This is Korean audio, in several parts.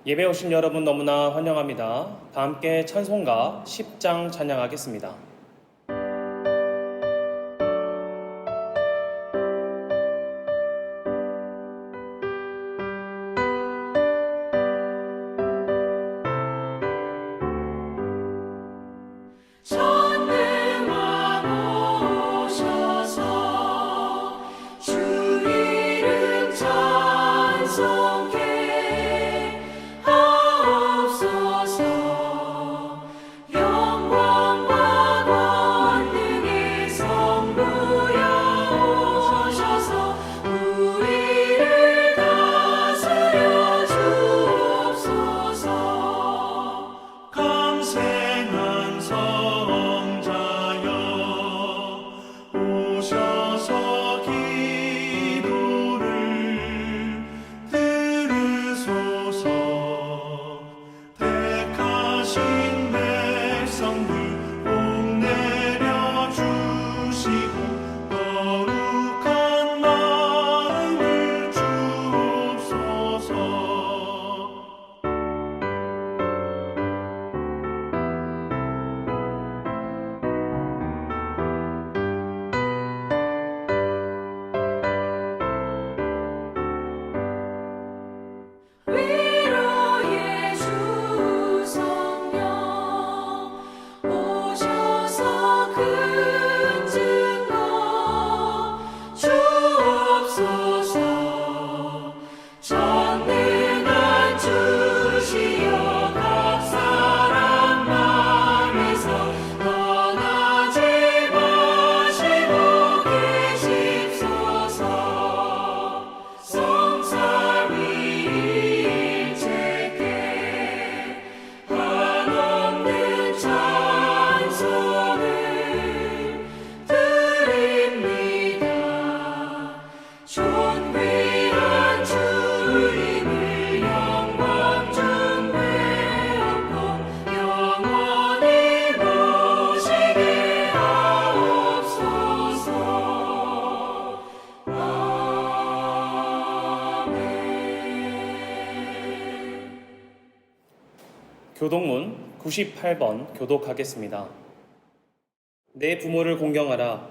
예배 오신 여러분 너무나 환영합니다. 다 함께 찬송가 10장 찬양하겠습니다. 교독문 98번 교독하겠습니다. 내 부모를 공경하라.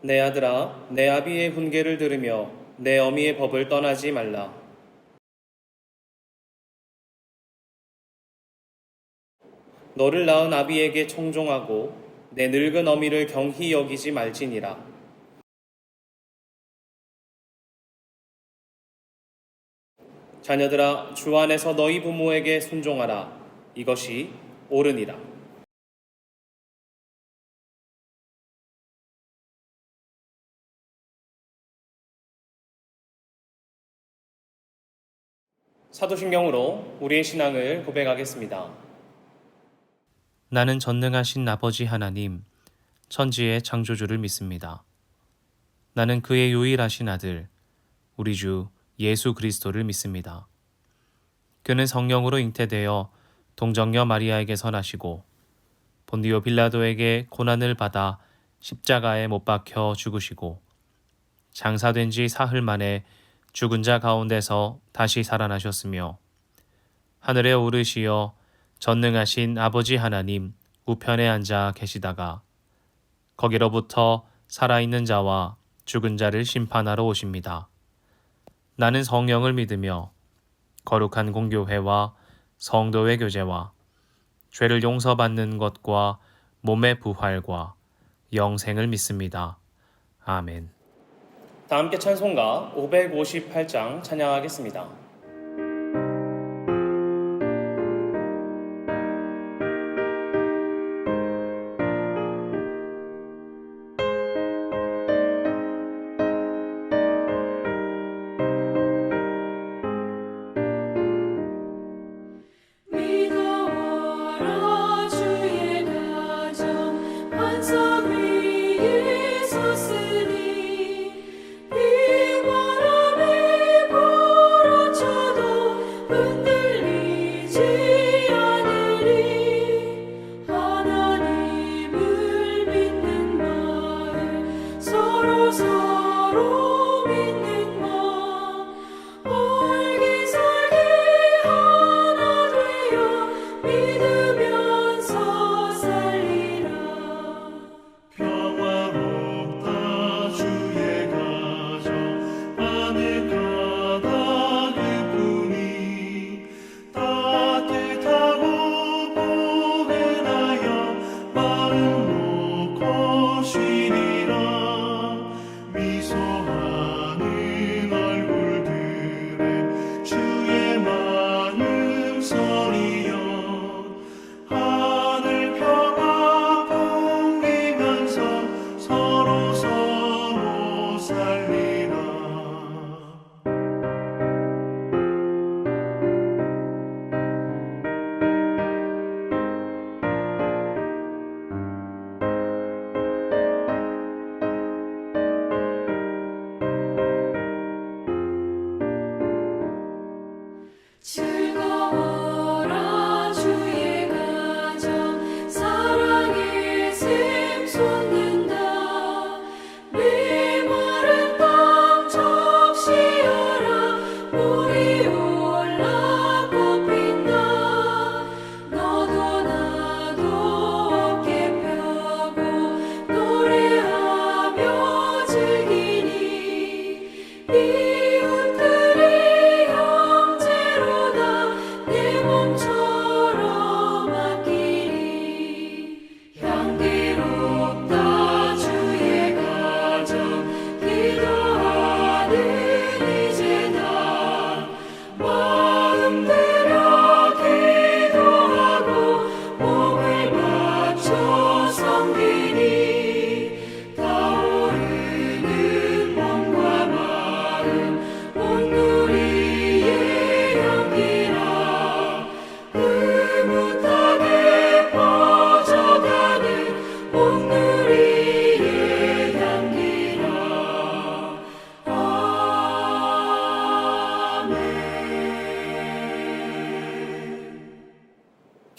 내 아들아, 내 아비의 훈계를 들으며 내 어미의 법을 떠나지 말라. 너를 낳은 아비에게 청종하고 내 늙은 어미를 경히 여기지 말지니라. 자녀들아, 주 안에서 너희 부모에게 순종하라. 이것이 옳으니라. 사도신경으로 우리의 신앙을 고백하겠습니다. 나는 전능하신 아버지 하나님, 천지의 창조주를 믿습니다. 나는 그의 유일하신 아들, 우리 주 예수 그리스도를 믿습니다. 그는 성령으로 잉태되어 동정녀 마리아에게서 나시고 본디오 빌라도에게 고난을 받아 십자가에 못 박혀 죽으시고 장사된 지 사흘 만에 죽은 자 가운데서 다시 살아나셨으며 하늘에 오르시어 전능하신 아버지 하나님 우편에 앉아 계시다가 거기로부터 살아있는 자와 죽은 자를 심판하러 오십니다. 나는 성령을 믿으며 거룩한 공교회와 성도의 교제와 죄를 용서받는 것과 몸의 부활과 영생을 믿습니다. 아멘. 다 함께 찬송가 558장 찬양하겠습니다. 서로 믿는 마음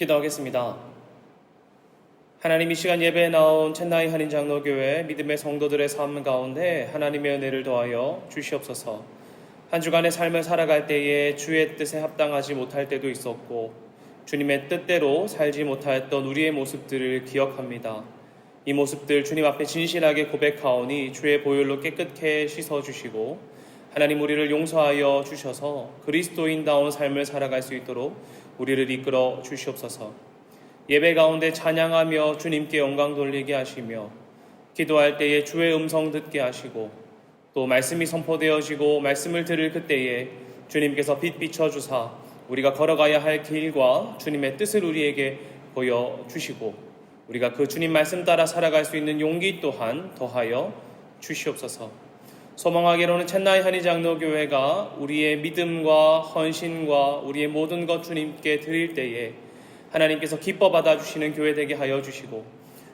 기도하겠습니다. 하나님, 이 시간 예배에 나온 첸나이 한인장로교회 믿음의 성도들의 삶 가운데 하나님의 은혜를 더하여 주시옵소서. 한 주간의 삶을 살아갈 때에 주의 뜻에 합당하지 못할 때도 있었고 주님의 뜻대로 살지 못하였던 우리의 모습들을 기억합니다. 이 모습들 주님 앞에 진실하게 고백하오니 주의 보혈로 깨끗게 씻어주시고 하나님, 우리를 용서하여 주셔서 그리스도인다운 삶을 살아갈 수 있도록 우리를 이끌어 주시옵소서. 예배 가운데 찬양하며 주님께 영광 돌리게 하시며 기도할 때에 주의 음성 듣게 하시고 또 말씀이 선포되어지고 말씀을 들을 그때에 주님께서 빛 비춰주사 우리가 걸어가야 할 길과 주님의 뜻을 우리에게 보여주시고 우리가 그 주님 말씀 따라 살아갈 수 있는 용기 또한 더하여 주시옵소서. 소망하기로는 첸나이 한인장로교회가 우리의 믿음과 헌신과 우리의 모든 것 주님께 드릴 때에 하나님께서 기뻐 받아주시는 교회 되게 하여 주시고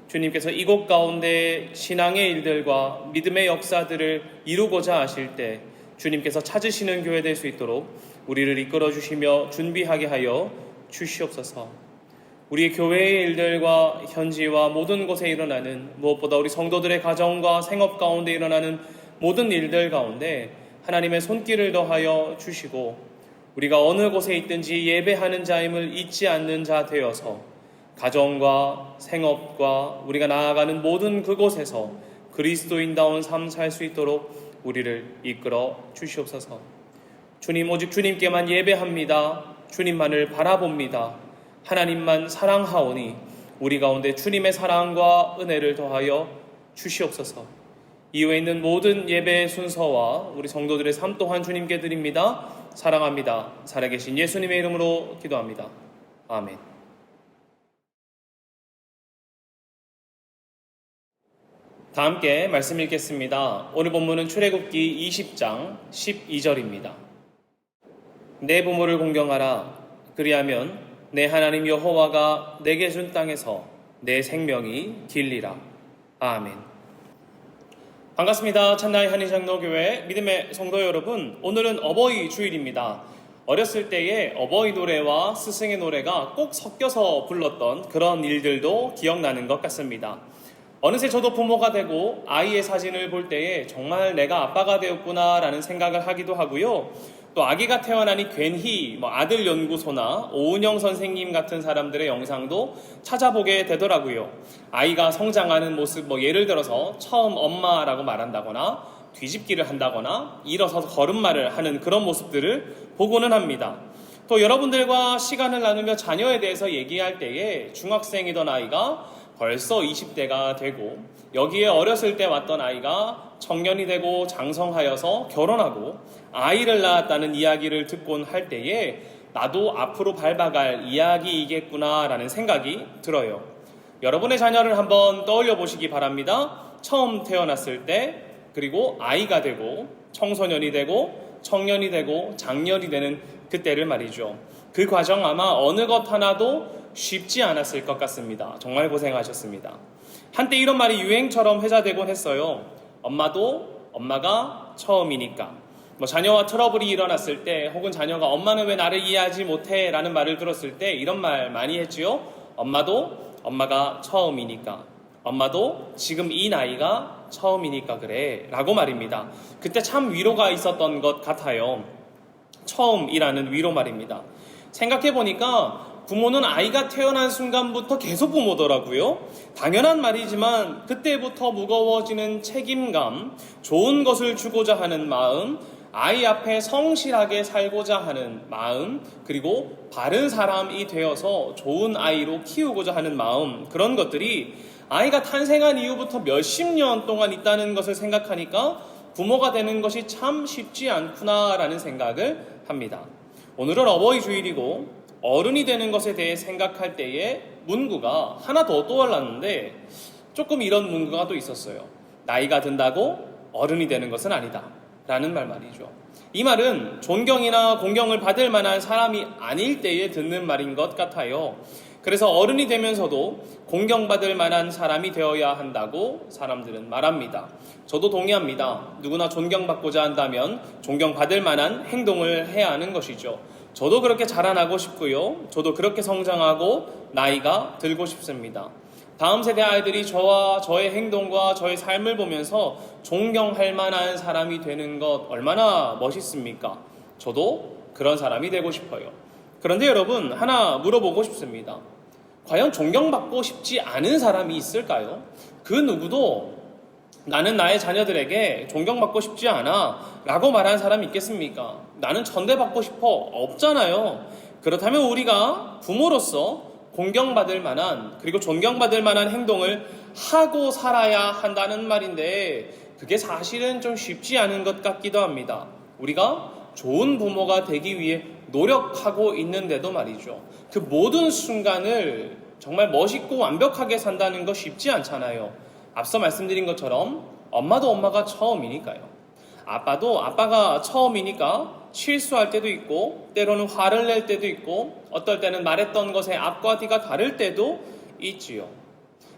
주님께서 이곳 가운데 신앙의 일들과 믿음의 역사들을 이루고자 하실 때 주님께서 찾으시는 교회 될 수 있도록 우리를 이끌어 주시며 준비하게 하여 주시옵소서. 우리 교회의 일들과 현지와 모든 곳에 일어나는, 무엇보다 우리 성도들의 가정과 생업 가운데 일어나는 모든 일들 가운데 하나님의 손길을 더하여 주시고 우리가 어느 곳에 있든지 예배하는 자임을 잊지 않는 자 되어서 가정과 생업과 우리가 나아가는 모든 그곳에서 그리스도인다운 삶 살 수 있도록 우리를 이끌어 주시옵소서. 주님, 오직 주님께만 예배합니다. 주님만을 바라봅니다. 하나님만 사랑하오니 우리 가운데 주님의 사랑과 은혜를 더하여 주시옵소서. 이후에 있는 모든 예배의 순서와 우리 성도들의 삶 또한 주님께 드립니다. 사랑합니다. 살아계신 예수님의 이름으로 기도합니다. 아멘. 다 함께 말씀 읽겠습니다. 오늘 본문은 출애굽기 20장 12절입니다. 내 부모를 공경하라. 그리하면 내 하나님 여호와가 내게 준 땅에서 내 생명이 길리라. 아멘. 반갑습니다. 첸나이 한인장로교회 믿음의 성도 여러분, 오늘은 어버이 주일입니다. 어렸을 때에 어버이 노래와 스승의 노래가 꼭 섞여서 불렀던 그런 일들도 기억나는 것 같습니다. 어느새 저도 부모가 되고 아이의 사진을 볼 때에 정말 내가 아빠가 되었구나 라는 생각을 하기도 하고요. 또 아기가 태어나니 괜히 아들 연구소나 오은영 선생님 같은 사람들의 영상도 찾아보게 되더라고요. 아이가 성장하는 모습, 예를 들어서 처음 엄마라고 말한다거나 뒤집기를 한다거나 일어서서 걸음마를 하는 그런 모습들을 보고는 합니다. 또 여러분들과 시간을 나누며 자녀에 대해서 얘기할 때에 중학생이던 아이가 벌써 20대가 되고 여기에 어렸을 때 왔던 아이가 청년이 되고 장성하여서 결혼하고 아이를 낳았다는 이야기를 듣곤 할 때에 나도 앞으로 밟아갈 이야기이겠구나 라는 생각이 들어요. 여러분의 자녀를 한번 떠올려 보시기 바랍니다. 처음 태어났을 때, 그리고 아이가 되고 청소년이 되고 청년이 되고 장년이 되는 그때를 말이죠. 그 과정 아마 어느 것 하나도 쉽지 않았을 것 같습니다. 정말 고생하셨습니다. 한때 이런 말이 유행처럼 회자되곤 했어요. 엄마가 처음이니까. 자녀와 트러블이 일어났을 때, 혹은 자녀가 엄마는 왜 나를 이해하지 못해? 라는 말을 들었을 때 이런 말 많이 했지요. 엄마가 처음이니까. 엄마도 지금 이 나이가 처음이니까 그래 라고 말입니다. 그때 참 위로가 있었던 것 같아요. 처음이라는 위로 말입니다. 생각해보니까 부모는 아이가 태어난 순간부터 계속 부모더라고요. 당연한 말이지만 그때부터 무거워지는 책임감, 좋은 것을 주고자 하는 마음, 아이 앞에 성실하게 살고자 하는 마음, 그리고 바른 사람이 되어서 좋은 아이로 키우고자 하는 마음, 그런 것들이 아이가 탄생한 이후부터 몇십 년 동안 있다는 것을 생각하니까 부모가 되는 것이 참 쉽지 않구나라는 생각을 합니다. 오늘은 어버이 주일이고 어른이 되는 것에 대해 생각할 때에 문구가 하나 더 떠올랐는데 조금 이런 문구가 또 있었어요. 나이가 든다고 어른이 되는 것은 아니다 라는 말이죠. 이 말은 존경이나 공경을 받을 만한 사람이 아닐 때에 듣는 말인 것 같아요. 그래서 어른이 되면서도 공경받을 만한 사람이 되어야 한다고 사람들은 말합니다. 저도 동의합니다. 누구나 존경받고자 한다면 존경받을 만한 행동을 해야 하는 것이죠. 저도 그렇게 자라나고 싶고요. 저도 그렇게 성장하고 나이가 들고 싶습니다. 다음 세대 아이들이 저와 저의 행동과 저의 삶을 보면서 존경할 만한 사람이 되는 것 얼마나 멋있습니까? 저도 그런 사람이 되고 싶어요. 그런데 여러분, 하나 물어보고 싶습니다. 과연 존경받고 싶지 않은 사람이 있을까요? 그 누구도 나는 나의 자녀들에게 존경받고 싶지 않아 라고 말하는 사람이 있겠습니까? 나는 천대받고 싶어. 없잖아요. 그렇다면 우리가 부모로서 공경받을 만한, 그리고 존경받을 만한 행동을 하고 살아야 한다는 말인데, 그게 사실은 좀 쉽지 않은 것 같기도 합니다. 우리가 좋은 부모가 되기 위해 노력하고 있는데도 말이죠. 그 모든 순간을 정말 멋있고 완벽하게 산다는 거 쉽지 않잖아요. 앞서 말씀드린 것처럼 엄마도 엄마가 처음이니까요. 아빠도 아빠가 처음이니까 실수할 때도 있고, 때로는 화를 낼 때도 있고, 어떨 때는 말했던 것의 앞과 뒤가 다를 때도 있지요.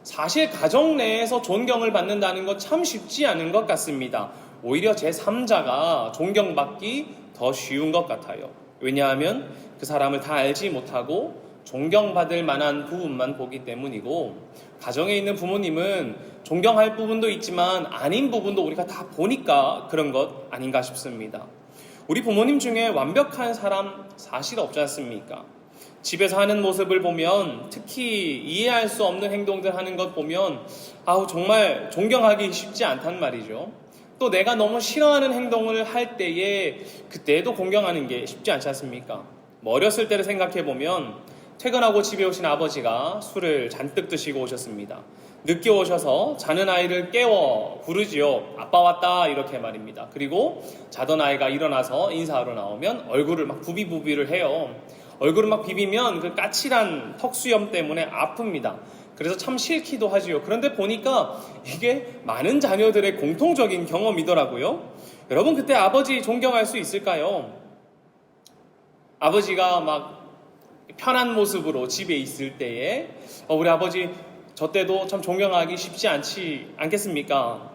사실 가정 내에서 존경을 받는다는 것 참 쉽지 않은 것 같습니다. 오히려 제3자가 존경받기 더 쉬운 것 같아요. 왜냐하면 그 사람을 다 알지 못하고 존경받을 만한 부분만 보기 때문이고, 가정에 있는 부모님은 존경할 부분도 있지만 아닌 부분도 우리가 다 보니까 그런 것 아닌가 싶습니다. 우리 부모님 중에 완벽한 사람 사실 없지 않습니까? 집에서 하는 모습을 보면, 특히 이해할 수 없는 행동들 하는 것 보면 정말 존경하기 쉽지 않단 말이죠. 또 내가 너무 싫어하는 행동을 할 때에 그때도 공경하는 게 쉽지 않지 않습니까? 어렸을 때를 생각해 보면, 퇴근하고 집에 오신 아버지가 술을 잔뜩 드시고 오셨습니다. 늦게 오셔서 자는 아이를 깨워 부르지요. 아빠 왔다, 이렇게 말입니다. 그리고 자던 아이가 일어나서 인사하러 나오면 얼굴을 막 부비부비를 해요. 얼굴을 막 비비면 그 까칠한 턱수염 때문에 아픕니다. 그래서 참 싫기도 하지요. 그런데 보니까 이게 많은 자녀들의 공통적인 경험이더라고요. 여러분, 그때 아버지 존경할 수 있을까요? 아버지가 막 편한 모습으로 집에 있을 때에 우리 아버지 저 때도 참 존경하기 쉽지 않겠습니까?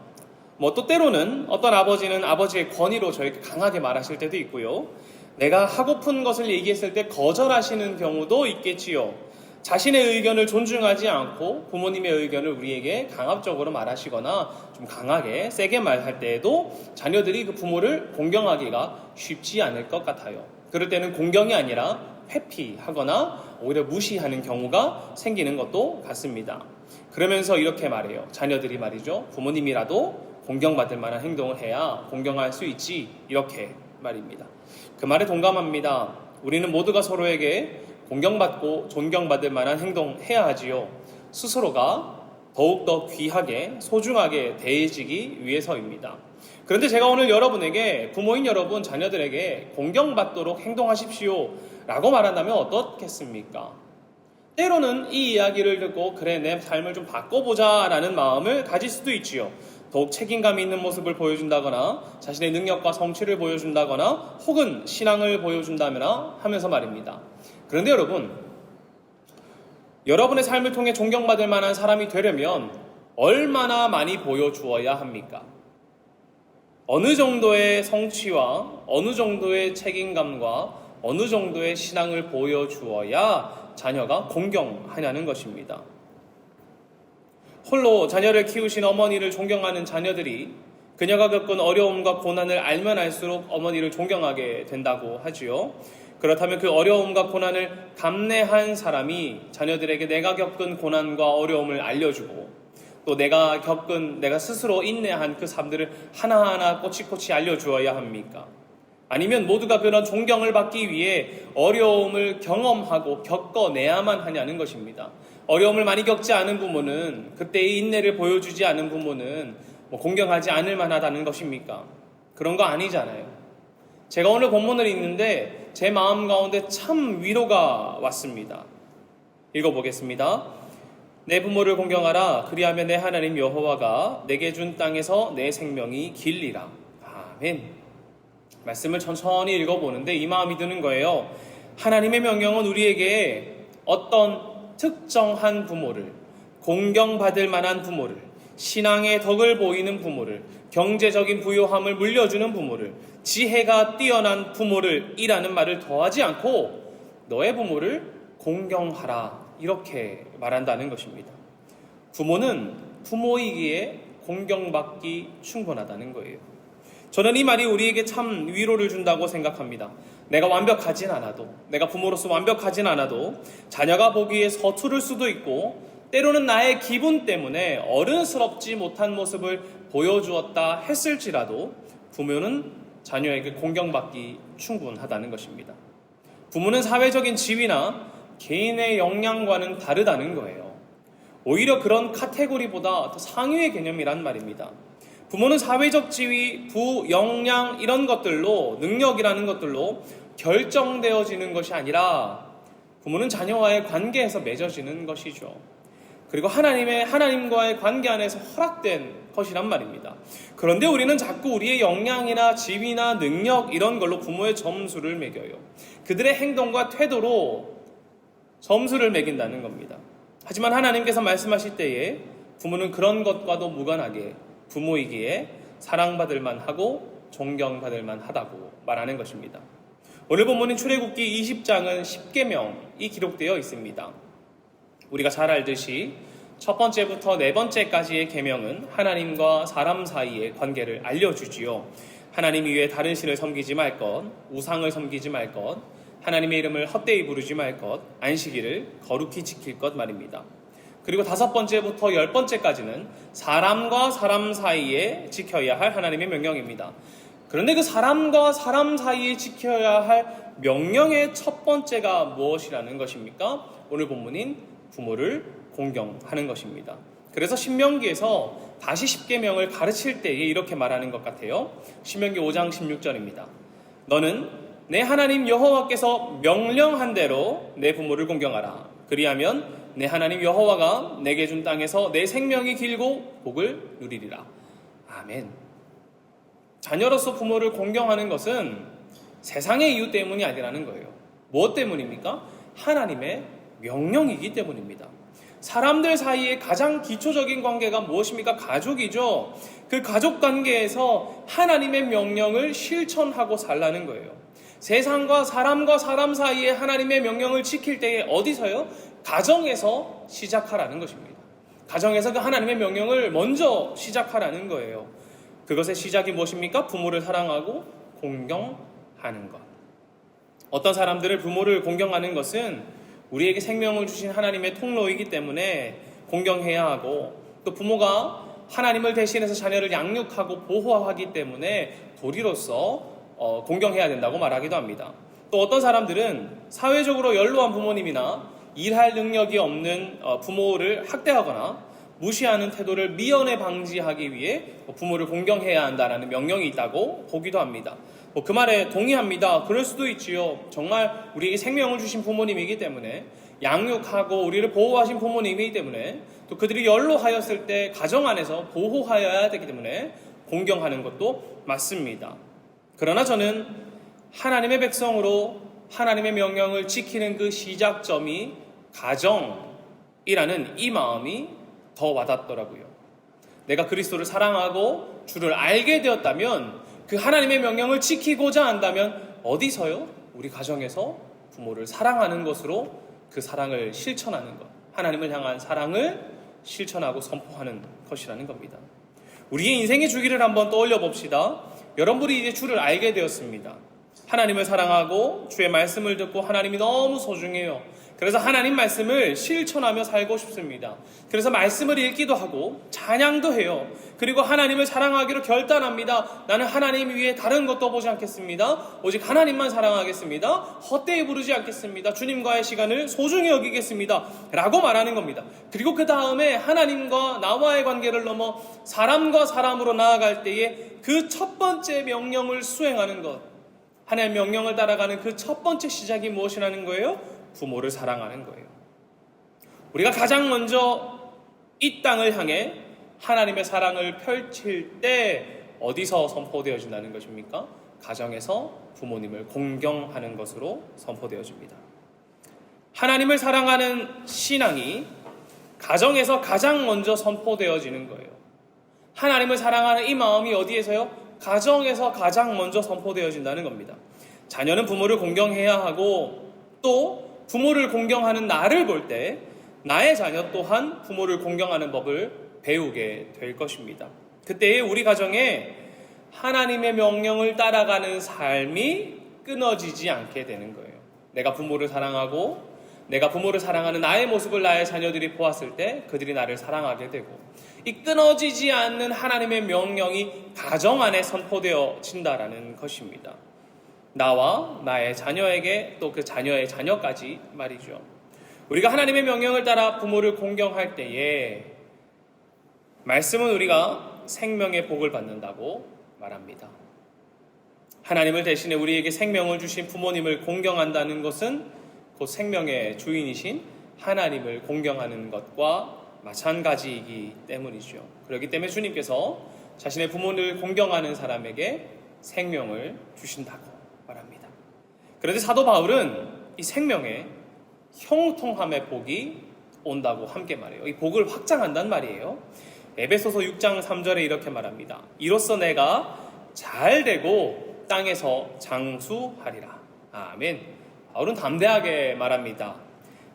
또 때로는 어떤 아버지는 아버지의 권위로 저에게 강하게 말하실 때도 있고요. 내가 하고픈 것을 얘기했을 때 거절하시는 경우도 있겠지요. 자신의 의견을 존중하지 않고 부모님의 의견을 우리에게 강압적으로 말하시거나 좀 강하게 세게 말할 때에도 자녀들이 그 부모를 공경하기가 쉽지 않을 것 같아요. 그럴 때는 공경이 아니라 회피하거나 오히려 무시하는 경우가 생기는 것도 같습니다. 그러면서 이렇게 말해요. 자녀들이 말이죠. 부모님이라도 공경받을 만한 행동을 해야 공경할 수 있지, 이렇게 말입니다. 그 말에 동감합니다. 우리는 모두가 서로에게 공경받고 존경받을 만한 행동 해야 하지요. 스스로가 더욱더 귀하게 소중하게 대해지기 위해서입니다. 그런데 제가 오늘 여러분에게, 부모인 여러분 자녀들에게 공경받도록 행동하십시오 라고 말한다면 어떻겠습니까? 때로는 이 이야기를 듣고 그래, 내 삶을 좀 바꿔보자 라는 마음을 가질 수도 있지요. 더욱 책임감 있는 모습을 보여준다거나 자신의 능력과 성취를 보여준다거나 혹은 신앙을 보여준다거나 하면서 말입니다. 그런데 여러분, 여러분의 삶을 통해 존경받을 만한 사람이 되려면 얼마나 많이 보여주어야 합니까? 어느 정도의 성취와 어느 정도의 책임감과 어느 정도의 신앙을 보여주어야 자녀가 공경하냐는 것입니다. 홀로 자녀를 키우신 어머니를 존경하는 자녀들이 그녀가 겪은 어려움과 고난을 알면 알수록 어머니를 존경하게 된다고 하지요. 그렇다면 그 어려움과 고난을 감내한 사람이 자녀들에게 내가 겪은 고난과 어려움을 알려주고, 또 내가 스스로 인내한 그 삶들을 하나하나 꼬치꼬치 알려주어야 합니까? 아니면 모두가 그런 존경을 받기 위해 어려움을 경험하고 겪어내야만 하냐는 것입니다. 어려움을 많이 겪지 않은 부모는, 그때의 인내를 보여주지 않은 부모는 공경하지 않을 만하다는 것입니까? 그런 거 아니잖아요. 제가 오늘 본문을 읽는데 제 마음 가운데 참 위로가 왔습니다. 읽어보겠습니다. 내 부모를 공경하라. 그리하면 내 하나님 여호와가 내게 준 땅에서 내 생명이 길리라. 아멘. 말씀을 천천히 읽어보는데 이 마음이 드는 거예요. 하나님의 명령은 우리에게 어떤 특정한 부모를, 공경받을 만한 부모를, 신앙의 덕을 보이는 부모를, 경제적인 부요함을 물려주는 부모를, 지혜가 뛰어난 부모를 이라는 말을 더하지 않고 너의 부모를 공경하라 이렇게 말한다는 것입니다. 부모는 부모이기에 공경받기 충분하다는 거예요. 저는 이 말이 우리에게 참 위로를 준다고 생각합니다. 내가 완벽하진 않아도, 내가 부모로서 완벽하진 않아도 자녀가 보기에 서투를 수도 있고 때로는 나의 기분 때문에 어른스럽지 못한 모습을 보여주었다 했을지라도 부모는 자녀에게 공경받기 충분하다는 것입니다. 부모는 사회적인 지위나 개인의 역량과는 다르다는 거예요. 오히려 그런 카테고리보다 더 상위의 개념이란 말입니다. 부모는 사회적 지위, 부, 역량 이런 것들로, 능력이라는 것들로 결정되어지는 것이 아니라 부모는 자녀와의 관계에서 맺어지는 것이죠. 그리고 하나님과의 관계 안에서 허락된 것이란 말입니다. 그런데 우리는 자꾸 우리의 역량이나 지위나 능력 이런 걸로 부모의 점수를 매겨요. 그들의 행동과 태도로 점수를 매긴다는 겁니다. 하지만 하나님께서 말씀하실 때에 부모는 그런 것과도 무관하게 부모이기에 사랑받을 만하고 존경받을 만하다고 말하는 것입니다. 오늘 본문인 출애굽기 20장은 10계명이 기록되어 있습니다. 우리가 잘 알듯이 첫 번째부터 네 번째까지의 계명은 하나님과 사람 사이의 관계를 알려주지요. 하나님 이외에 다른 신을 섬기지 말 것, 우상을 섬기지 말 것, 하나님의 이름을 헛되이 부르지 말 것, 안식일을 거룩히 지킬 것 말입니다. 그리고 다섯 번째부터 열 번째까지는 사람과 사람 사이에 지켜야 할 하나님의 명령입니다. 그런데 그 사람과 사람 사이에 지켜야 할 명령의 첫 번째가 무엇이라는 것입니까? 오늘 본문인 부모를 공경하는 것입니다. 그래서 신명기에서 다시 십계명을 가르칠 때에 이렇게 말하는 것 같아요. 신명기 5장 16절입니다. 너는 내 하나님 여호와께서 명령한 대로 내 부모를 공경하라. 그리하면 내 하나님 여호와가 내게 준 땅에서 내 생명이 길고 복을 누리리라. 아멘. 자녀로서 부모를 공경하는 것은 세상의 이유 때문이 아니라는 거예요. 무엇 때문입니까? 하나님의 명령이기 때문입니다. 사람들 사이에 가장 기초적인 관계가 무엇입니까? 가족이죠. 그 가족 관계에서 하나님의 명령을 실천하고 살라는 거예요. 세상과 사람 사이에 하나님의 명령을 지킬 때에 어디서요? 가정에서 시작하라는 것입니다. 가정에서 그 하나님의 명령을 먼저 시작하라는 거예요. 그것의 시작이 무엇입니까? 부모를 사랑하고 공경하는 것. 어떤 사람들을 부모를 공경하는 것은 우리에게 생명을 주신 하나님의 통로이기 때문에 공경해야 하고, 또 부모가 하나님을 대신해서 자녀를 양육하고 보호하기 때문에 도리로서 공경해야 된다고 말하기도 합니다. 또 어떤 사람들은 사회적으로 연로한 부모님이나 일할 능력이 없는 부모를 학대하거나 무시하는 태도를 미연에 방지하기 위해 부모를 공경해야 한다는 명령이 있다고 보기도 합니다. 그 말에 동의합니다. 그럴 수도 있지요. 정말 우리에게 생명을 주신 부모님이기 때문에, 양육하고 우리를 보호하신 부모님이기 때문에, 또 그들이 연로하였을 때 가정 안에서 보호하여야 되기 때문에 공경하는 것도 맞습니다. 그러나 저는 하나님의 백성으로 하나님의 명령을 지키는 그 시작점이 가정이라는 이 마음이 더 와닿더라고요. 내가 그리스도를 사랑하고 주를 알게 되었다면, 그 하나님의 명령을 지키고자 한다면 어디서요? 우리 가정에서 부모를 사랑하는 것으로 그 사랑을 실천하는 것, 하나님을 향한 사랑을 실천하고 선포하는 것이라는 겁니다. 우리의 인생의 주기를 한번 떠올려 봅시다. 여러분들이 이제 주를 알게 되었습니다. 하나님을 사랑하고 주의 말씀을 듣고 하나님이 너무 소중해요. 그래서 하나님 말씀을 실천하며 살고 싶습니다. 그래서 말씀을 읽기도 하고 찬양도 해요. 그리고 하나님을 사랑하기로 결단합니다. 나는 하나님 위에 다른 것도 보지 않겠습니다. 오직 하나님만 사랑하겠습니다. 헛되이 부르지 않겠습니다. 주님과의 시간을 소중히 여기겠습니다. 라고 말하는 겁니다. 그리고 그 다음에 하나님과 나와의 관계를 넘어 사람과 사람으로 나아갈 때에 그 첫 번째 명령을 수행하는 것, 하나님의 명령을 따라가는 그 첫 번째 시작이 무엇이라는 거예요? 부모를 사랑하는 거예요. 우리가 가장 먼저 이 땅을 향해 하나님의 사랑을 펼칠 때 어디서 선포되어진다는 것입니까? 가정에서 부모님을 공경하는 것으로 선포되어집니다. 하나님을 사랑하는 신앙이 가정에서 가장 먼저 선포되어지는 거예요. 하나님을 사랑하는 이 마음이 어디에서요? 가정에서 가장 먼저 선포되어진다는 겁니다. 자녀는 부모를 공경해야 하고, 또 부모를 공경하는 나를 볼 때 나의 자녀 또한 부모를 공경하는 법을 배우게 될 것입니다. 그때에 우리 가정에 하나님의 명령을 따라가는 삶이 끊어지지 않게 되는 거예요. 내가 부모를 사랑하고 내가 부모를 사랑하는 나의 모습을 나의 자녀들이 보았을 때 그들이 나를 사랑하게 되고, 이 끊어지지 않는 하나님의 명령이 가정 안에 선포되어진다라는 것입니다. 나와 나의 자녀에게 또 그 자녀의 자녀까지 말이죠. 우리가 하나님의 명령을 따라 부모를 공경할 때에 말씀은 우리가 생명의 복을 받는다고 말합니다. 하나님을 대신해 우리에게 생명을 주신 부모님을 공경한다는 것은 곧 생명의 주인이신 하나님을 공경하는 것과 마찬가지이기 때문이죠. 그렇기 때문에 주님께서 자신의 부모를 공경하는 사람에게 생명을 주신다고 말합니다. 그런데 사도 바울은 이 생명의 형통함의 복이 온다고 함께 말해요. 이 복을 확장한단 말이에요. 에베소서 6장 3절에 이렇게 말합니다. 이로써 내가 잘 되고 땅에서 장수하리라. 아멘. 바울은 담대하게 말합니다.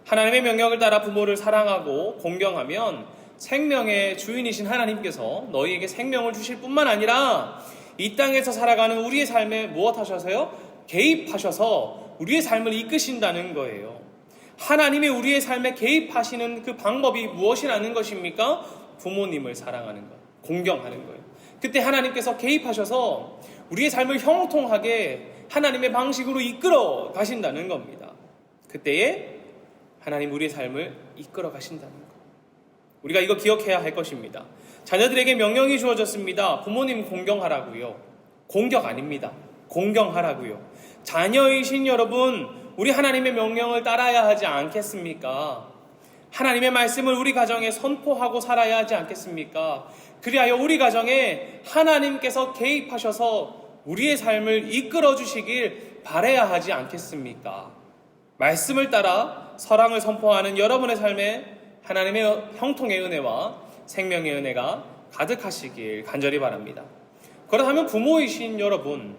하나님의 명령을 따라 부모를 사랑하고 공경하면 생명의 주인이신 하나님께서 너희에게 생명을 주실 뿐만 아니라 이 땅에서 살아가는 우리의 삶에 무엇 하셔서요? 개입하셔서 우리의 삶을 이끄신다는 거예요. 하나님이 우리의 삶에 개입하시는 그 방법이 무엇이라는 것입니까? 부모님을 사랑하는 것, 공경하는 거예요. 그때 하나님께서 개입하셔서 우리의 삶을 형통하게 하나님의 방식으로 이끌어 가신다는 겁니다. 그때에 하나님 우리의 삶을 이끌어 가신다는 것. 우리가 이거 기억해야 할 것입니다. 자녀들에게 명령이 주어졌습니다. 부모님 공경하라고요. 공격 아닙니다. 공경하라고요. 자녀이신 여러분, 우리 하나님의 명령을 따라야 하지 않겠습니까? 하나님의 말씀을 우리 가정에 선포하고 살아야 하지 않겠습니까? 그리하여 우리 가정에 하나님께서 개입하셔서 우리의 삶을 이끌어 주시길 바라야 하지 않겠습니까? 말씀을 따라 사랑을 선포하는 여러분의 삶에 하나님의 형통의 은혜와 생명의 은혜가 가득하시길 간절히 바랍니다. 그렇다면 부모이신 여러분,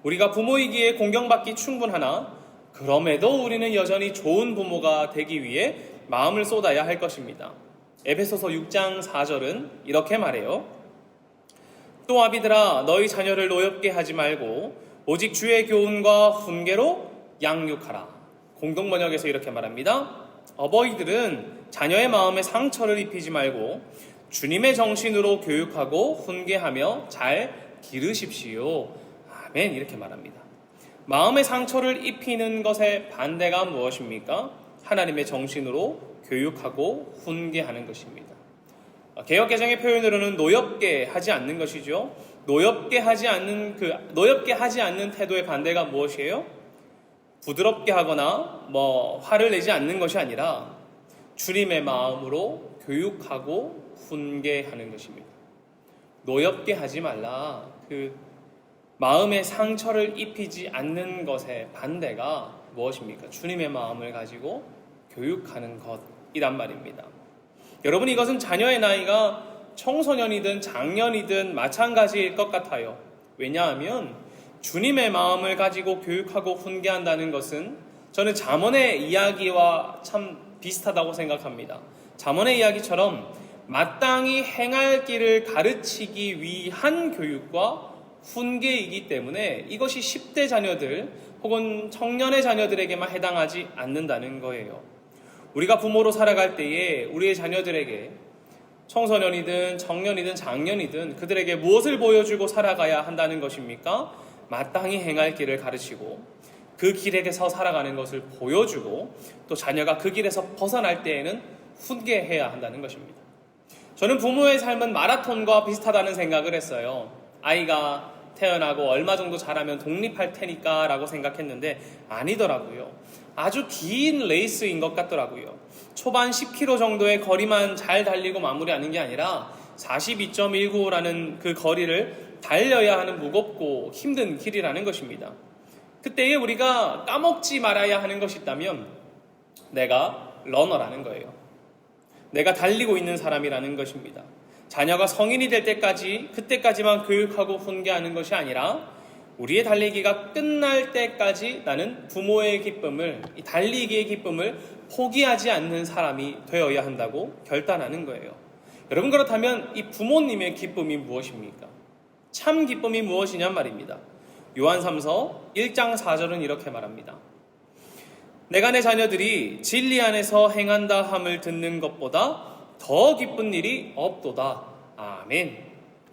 우리가 부모이기에 공경받기 충분하나 그럼에도 우리는 여전히 좋은 부모가 되기 위해 마음을 쏟아야 할 것입니다. 에베소서 6장 4절은 이렇게 말해요. 또 아비들아 너희 자녀를 노엽게 하지 말고 오직 주의 교훈과 훈계로 양육하라. 공동번역에서 이렇게 말합니다. 어버이들은 자녀의 마음에 상처를 입히지 말고 주님의 정신으로 교육하고 훈계하며 잘 기르십시오. 아멘. 이렇게 말합니다. 마음의 상처를 입히는 것의 반대가 무엇입니까? 하나님의 정신으로 교육하고 훈계하는 것입니다. 개역개정의 표현으로는 노엽게 하지 않는 것이죠. 노엽게 하지 않는 태도의 반대가 무엇이에요? 부드럽게 하거나 화를 내지 않는 것이 아니라 주님의 마음으로 교육하고 훈계하는 것입니다. 노엽게 하지 말라. 그 마음의 상처를 입히지 않는 것의 반대가 무엇입니까? 주님의 마음을 가지고 교육하는 것이란 말입니다. 여러분, 이것은 자녀의 나이가 청소년이든 장년이든 마찬가지일 것 같아요. 왜냐하면 주님의 마음을 가지고 교육하고 훈계한다는 것은 저는 잠언의 이야기와 참 비슷하다고 생각합니다. 잠언의 이야기처럼 마땅히 행할 길을 가르치기 위한 교육과 훈계이기 때문에 이것이 10대 자녀들 혹은 청년의 자녀들에게만 해당하지 않는다는 거예요. 우리가 부모로 살아갈 때에 우리의 자녀들에게 청소년이든 청년이든 장년이든 그들에게 무엇을 보여주고 살아가야 한다는 것입니까? 마땅히 행할 길을 가르치고 그 길에서 살아가는 것을 보여주고 또 자녀가 그 길에서 벗어날 때에는 훈계해야 한다는 것입니다. 저는 부모의 삶은 마라톤과 비슷하다는 생각을 했어요. 아이가 태어나고 얼마 정도 자라면 독립할 테니까 라고 생각했는데 아니더라고요. 아주 긴 레이스인 것 같더라고요. 초반 10km 정도의 거리만 잘 달리고 마무리하는 게 아니라 42.19라는 그 거리를 달려야 하는 무겁고 힘든 길이라는 것입니다. 그때에 우리가 까먹지 말아야 하는 것이 있다면 내가 러너라는 거예요. 내가 달리고 있는 사람이라는 것입니다. 자녀가 성인이 될 때까지 그때까지만 교육하고 훈계하는 것이 아니라 우리의 달리기가 끝날 때까지 나는 부모의 기쁨을, 이 달리기의 기쁨을 포기하지 않는 사람이 되어야 한다고 결단하는 거예요. 여러분, 그렇다면 이 부모님의 기쁨이 무엇입니까? 참 기쁨이 무엇이냐 말입니다. 요한 3서 1장 4절은 이렇게 말합니다. 내가 내 자녀들이 진리 안에서 행한다 함을 듣는 것보다 더 기쁜 일이 없도다. 아멘.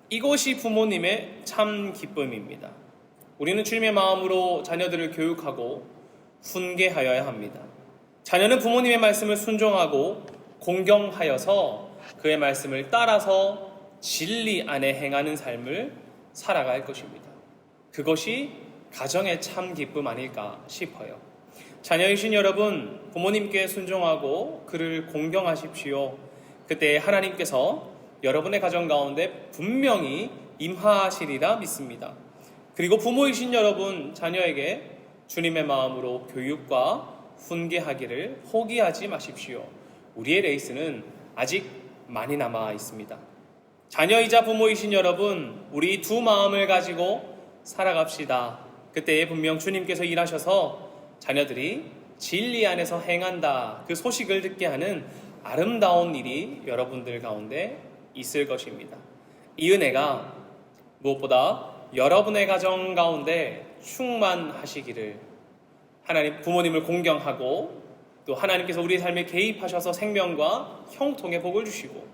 이것이 부모님의 참 기쁨입니다. 우리는 주님의 마음으로 자녀들을 교육하고 훈계하여야 합니다. 자녀는 부모님의 말씀을 순종하고 공경하여서 그의 말씀을 따라서 진리 안에 행하는 삶을 살아갈 것입니다. 그것이 가정의 참 기쁨 아닐까 싶어요. 자녀이신 여러분, 부모님께 순종하고 그를 공경하십시오. 그때 하나님께서 여러분의 가정 가운데 분명히 임하시리라 믿습니다. 그리고 부모이신 여러분, 자녀에게 주님의 마음으로 교육과 훈계하기를 포기하지 마십시오. 우리의 레이스는 아직 많이 남아 있습니다. 자녀이자 부모이신 여러분, 우리 두 마음을 가지고 살아갑시다. 그때에 분명 주님께서 일하셔서 자녀들이 진리 안에서 행한다, 그 소식을 듣게 하는 아름다운 일이 여러분들 가운데 있을 것입니다. 이 은혜가 무엇보다 여러분의 가정 가운데 충만하시기를, 하나님 부모님을 공경하고 또 하나님께서 우리 삶에 개입하셔서 생명과 형통의 복을 주시고,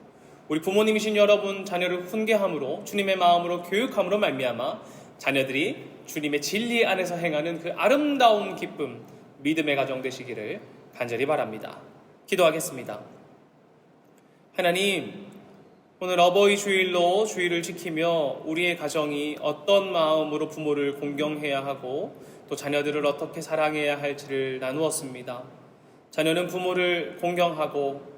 우리 부모님이신 여러분 자녀를 훈계함으로 주님의 마음으로 교육함으로 말미암아 자녀들이 주님의 진리 안에서 행하는 그 아름다운 기쁨, 믿음의 가정 되시기를 간절히 바랍니다. 기도하겠습니다. 하나님, 오늘 어버이 주일로 주일을 지키며 우리의 가정이 어떤 마음으로 부모를 공경해야 하고 또 자녀들을 어떻게 사랑해야 할지를 나누었습니다. 자녀는 부모를 공경하고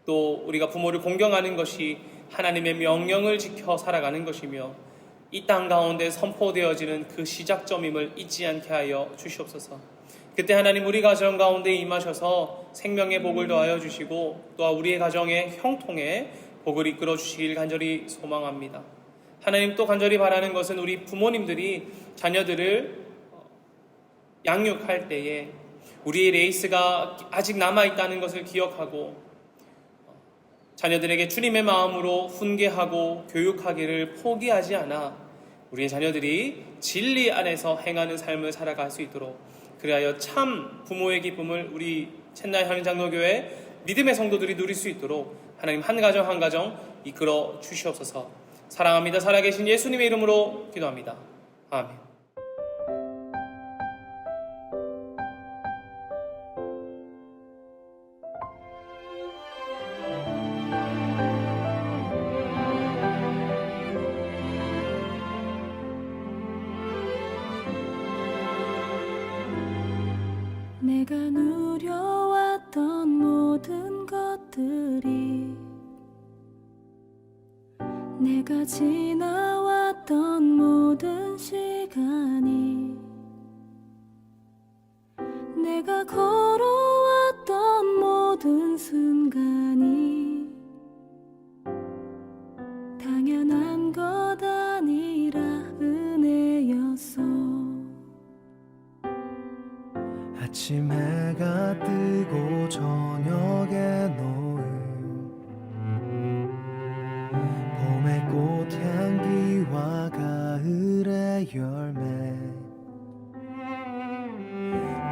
또 우리가 부모를 공경하는 것이 하나님의 명령을 지켜 살아가는 것이며 이 땅 가운데 선포되어지는 그 시작점임을 잊지 않게 하여 주시옵소서. 그때 하나님 우리 가정 가운데 임하셔서 생명의 복을 더하여 주시고 또 우리의 가정의 형통에 복을 이끌어 주시길 간절히 소망합니다. 하나님, 또 간절히 바라는 것은 우리 부모님들이 자녀들을 양육할 때에 우리의 레이스가 아직 남아있다는 것을 기억하고 자녀들에게 주님의 마음으로 훈계하고 교육하기를 포기하지 않아 우리의 자녀들이 진리 안에서 행하는 삶을 살아갈 수 있도록, 그리하여 참 부모의 기쁨을 우리 첸나이 한인장로교회 믿음의 성도들이 누릴 수 있도록 하나님 한 가정 한 가정 이끌어 주시옵소서. 사랑합니다. 살아계신 예수님의 이름으로 기도합니다. 아멘. 내가 누려왔던 모든 것들이, 내가 지나왔던 모든 시간이, 내가 걸어왔던 모든 순간이 당연한 것 아니라 은혜였어. 아침 해가 뜨고 저녁에 노을, 봄의 꽃향기와 가을의 열매,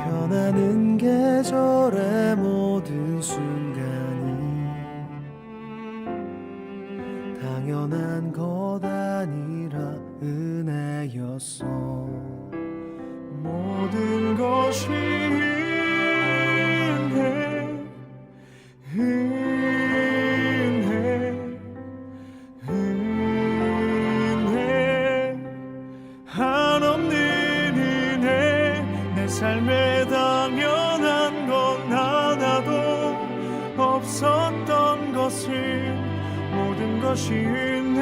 변하는 계절의 모든 순간이 당연한 것 아니라 은혜였어. 모든 것이 은혜, 한없는 은혜. 내 삶에 당연한 건 하나도 없었던 것을, 모든 것이 은혜였어.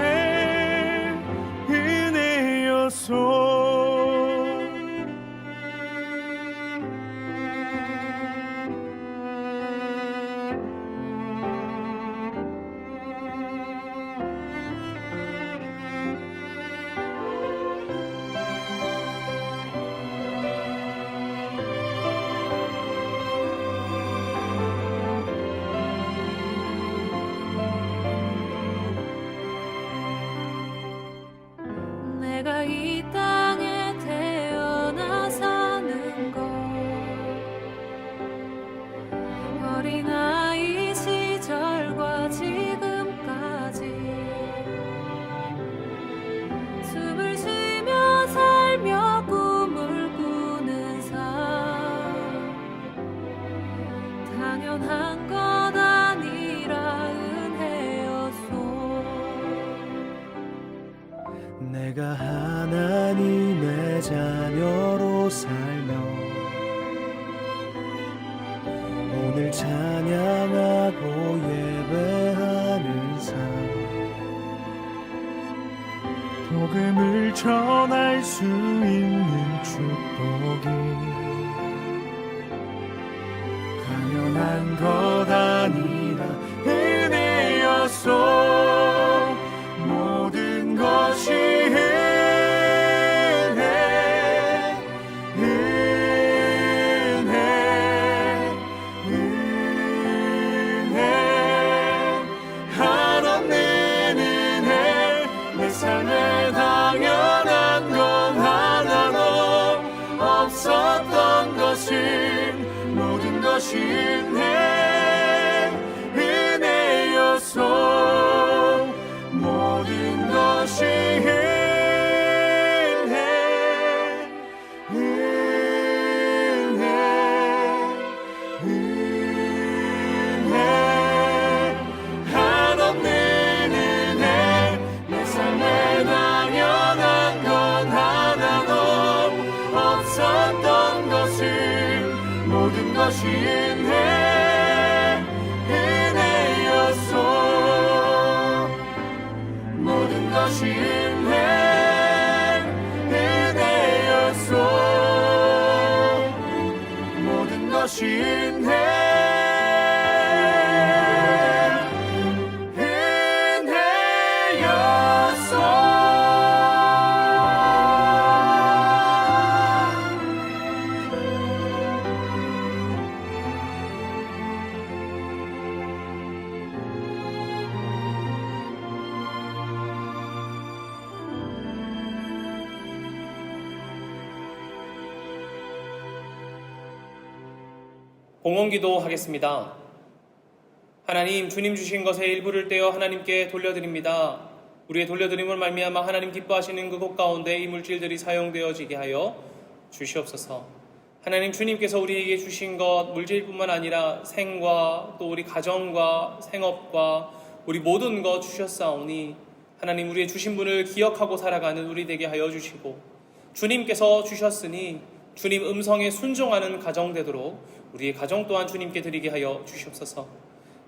내가 하나님의 자녀로 살며 오늘 찬양하고 예배하는 삶, 복음을 전할 수 있는 축복이 당연한 것 아니라 은혜였소. 모든 것이 은혜 한없는 은혜. 내 삶에 당연한 건 하나도 없었던 것은 모든 것이 은혜였소. 모든 것이 은혜 한없는 은혜. 내 삶에 당연한 건 하나도 없었던 것은 모든 것이 은혜였소. 모든 것이 은혜였소. 모든 것이 봉헌기도 하겠습니다. 하나님, 주님 주신 것의 일부를 떼어 하나님께 돌려드립니다. 우리의 돌려드림을 말미암아 하나님 기뻐하시는 그곳 가운데 이 물질들이 사용되어지게 하여 주시옵소서. 하나님, 주님께서 우리에게 주신 것 물질뿐만 아니라 생과 또 우리 가정과 생업과 우리 모든 것 주셨사오니 하나님, 우리의 주신 분을 기억하고 살아가는 우리 되게 하여 주시고, 주님께서 주셨으니 주님 음성에 순종하는 가정 되도록 우리의 가정 또한 주님께 드리게 하여 주시옵소서.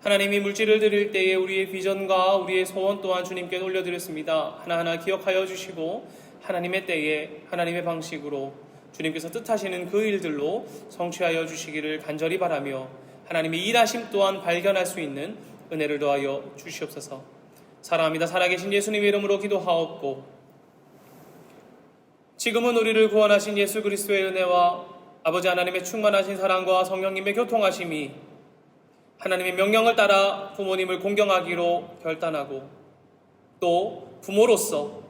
하나님이 물질을 드릴 때에 우리의 비전과 우리의 소원 또한 주님께 올려드렸습니다. 하나하나 기억하여 주시고 하나님의 때에 하나님의 방식으로 주님께서 뜻하시는 그 일들로 성취하여 주시기를 간절히 바라며 하나님의 일하심 또한 발견할 수 있는 은혜를 더하여 주시옵소서. 사랑합니다. 살아계신 예수님의 이름으로 기도하옵고, 지금은 우리를 구원하신 예수 그리스도의 은혜와 아버지 하나님의 충만하신 사랑과 성령님의 교통하심이 하나님의 명령을 따라 부모님을 공경하기로 결단하고 또 부모로서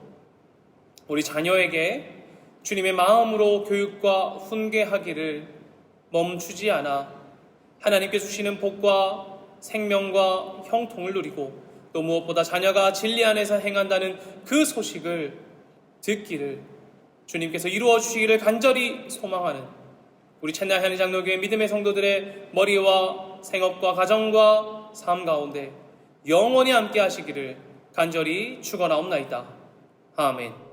우리 자녀에게 주님의 마음으로 교육과 훈계하기를 멈추지 않아 하나님께 주시는 복과 생명과 형통을 누리고 또 무엇보다 자녀가 진리 안에서 행한다는 그 소식을 듣기를 주님께서 이루어 주시기를 간절히 소망하는 우리 첸나이 한인 장로교회 믿음의 성도들의 머리와 생업과 가정과 삶 가운데 영원히 함께 하시기를 간절히 축원하옵나이다. 아멘.